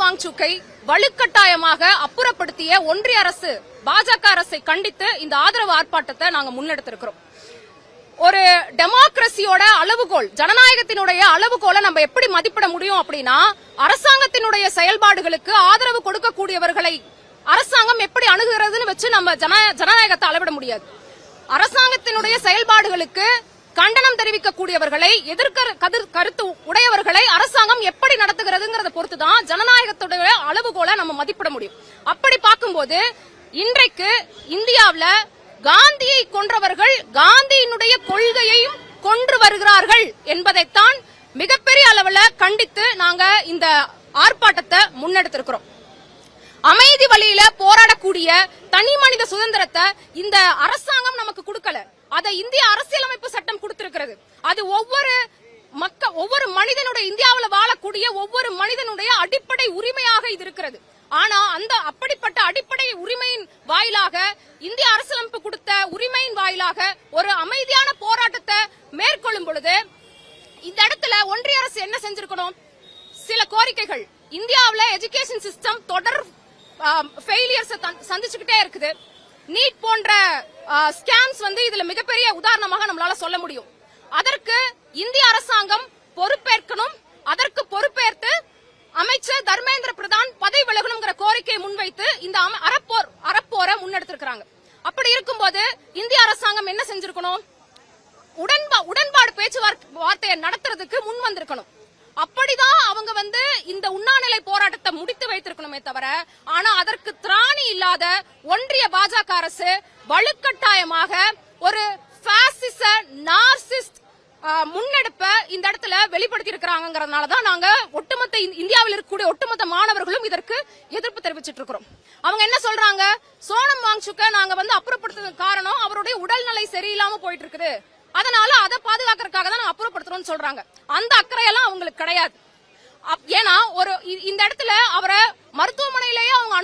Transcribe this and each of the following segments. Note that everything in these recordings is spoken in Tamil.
வாங்சுக்கை வலுக்கட்டாயமாக அப்புறப்படுத்திய ஒன்றிய அரசு பாஜக அரசை கண்டித்து இந்த ஆதரவு ஆர்ப்பாட்டத்தை நாங்க முன்னெடுத்திருக்கிறோம். ஒரு டெமோக்ரஸியோட அளவுகோல், ஜனநாயகத்தினுடைய அளவுகோலை நம்ம எப்படி மதிப்பிட முடியும் அப்படின்னா, அரசாங்கத்தினுடைய செயல்பாடுகளுக்கு ஆதரவு கொடுக்கக்கூடியவர்களை அரசாங்கம் எப்படி அணுகுறதுன்னு வச்சு நம்ம ஜனநாயகத்தை அளவிட முடியாது. அரசாங்கத்தினுடைய செயல்பாடுகளுக்கு கண்டனம் தெரிவிக்கக்கூடியவர்களை, கருத்து உடையவர்களை அரசாங்கம் எப்படி நடத்துகிறதுங்கிறத பொறுத்துதான் ஜனநாயகத்துடைய அளவுகோலை நம்ம மதிப்பிட முடியும். அப்படி பார்க்கும்போது இன்றைக்கு இந்தியாவில் காந்தியை கொன்றவர்கள் காந்தியினுடைய கொள்கையையும் கொன்று வருகிறார்கள் என்பதைத்தான் மிகப்பெரிய அளவில் கண்டித்து நாங்க இந்த ஆர்ப்பாட்டத்தை முன்னெடுத்திருக்கிறோம். அமைதி வழியில போராடக்கூடிய தனி மனித சுதந்திரத்தை இந்த அரசாங்கம் நமக்கு கொடுக்கல, அதை இந்திய அரசியலமைப்பு சட்டம் கொடுத்திருக்கிறது. அது ஒவ்வொரு மனிதனுடைய, இந்தியாவில் வாழக்கூடிய ஒவ்வொரு மனிதனுடைய அடிப்படை உரிமையாக இது இருக்கிறது. ஆனா அந்த அப்படிப்பட்ட அடிப்படை உரிமையின் வாயிலாக, இந்திய அரசியலமைப்பு கொடுத்த உரிமையின் வாயிலாக ஒரு அமைதியான போராட்டத்தை மேற்கொள்ளும் பொழுது இந்த இடத்துல ஒன்றிய அரசு என்ன செஞ்சிருக்கணும்? சில கோரிக்கைகள். இந்தியாவில் எஜுகேஷன் சிஸ்டம் தொடர் ஃபெயிலியர்ஸ் சந்திச்சுக்கிட்டே இருக்குது. நீட் போன்ற ஸ்கேம்ஸ் இதுல மிகப்பெரிய உதாரணமாக நம்மளால சொல்ல முடியும். அதற்கு இந்திய அரசாங்கம் பொறுப்பேற்கணும். அதற்கு பொறுப்பேற்று அமைச்சர் தர்மேந்திர பிரதான் பதவி விலகணுங்கிற கோரிக்கையை முன்வைத்து இந்த அறப்போரை முன்னெடுத்திருக்கிறாங்க. அப்படி இருக்கும்போது இந்திய அரசாங்கம் என்ன செஞ்சிருக்கணும்? உடன்பாடு பேச்சுவார்த்தையை நடத்துறதுக்கு முன் வந்திருக்கணும். அப்படிதான் அவங்க இந்த உண்ணாநிலை போராட்டத்தை முடித்து வைத்திருக்கணுமே தவிர, ஆனா அதற்கு திராணி இல்லாத ஒன்றிய பாஜக அரசு வலுக்கட்டாயமாக ஒரு பாசிச நார்சிஸ்ட் முன்னெடுப்ப இந்த இடத்துல வெளிப்படுத்தி இருக்கிறாங்கிறதுனாலதான் நாங்க ஒட்டுமொத்த இந்தியாவில் இருக்கக்கூடிய ஒட்டுமொத்த மாணவர்களும் இதற்கு எதிர்ப்பு தெரிவிச்சிட்டு இருக்கிறோம். அவங்க என்ன சொல்றாங்க? சோனம் வாங்சுக்க நாங்க அப்புறப்படுத்துறதுக்கு காரணம் அவருடைய உடல்நிலை சரியில்லாம போயிட்டு இருக்குது, அதனால அதை பாதுகாக்கிறதுக்காக தான் நாங்க அப்புறப்படுத்துறோம்னு சொல்றாங்க. அந்த அக்கறையெல்லாம் அவங்களுக்கு கிடையாது. ஏன்னா இந்த இடத்துல அவரை மருத்துவமனையிலேயே அவங்க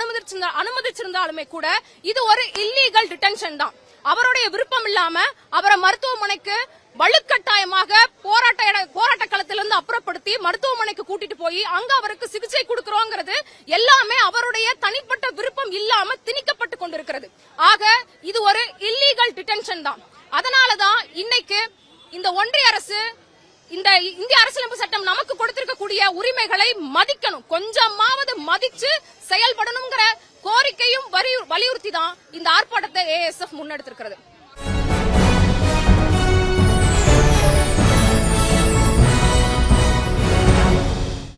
அனுமதிச்சிருந்தாலுமே கூட இது ஒரு இல்லீகல் டிடென்ஷன் தான். அவருடைய விருப்பம் இல்லாம அவரை மருத்துவமனைக்கு வலுக்கட்டாயமாக போராட்ட களத்திலிருந்து அப்புறப்படுத்தி மருத்துவமனைக்கு கூட்டிட்டு போய் அங்க அவருக்கு சிகிச்சை கொடுக்கிறோங்கிறது எல்லாமே அவருடைய தனிப்பட்ட விருப்பம் இல்லாம திணிக்கப்பட்டு கொண்டிருக்கிறது. ஆக இது ஒரு இல்லீகல் டிடென்ஷன் தான். அதனாலதான் இன்னைக்கு இந்த ஒன்றிய அரசு இந்த இந்திய அரசியலமைப்பு சட்டம் நமக்கு கொடுத்திருக்கக்கூடிய உரிமைகளை மதிக்கணும், கொஞ்சமாவது மதிச்சு செயல்படணுங்கிற கோரிக்கையும் வலியுறுத்தி தான் இந்த ஆர்ப்பாட்டத்தை ASF முன்னெடுத்திருக்கிறது.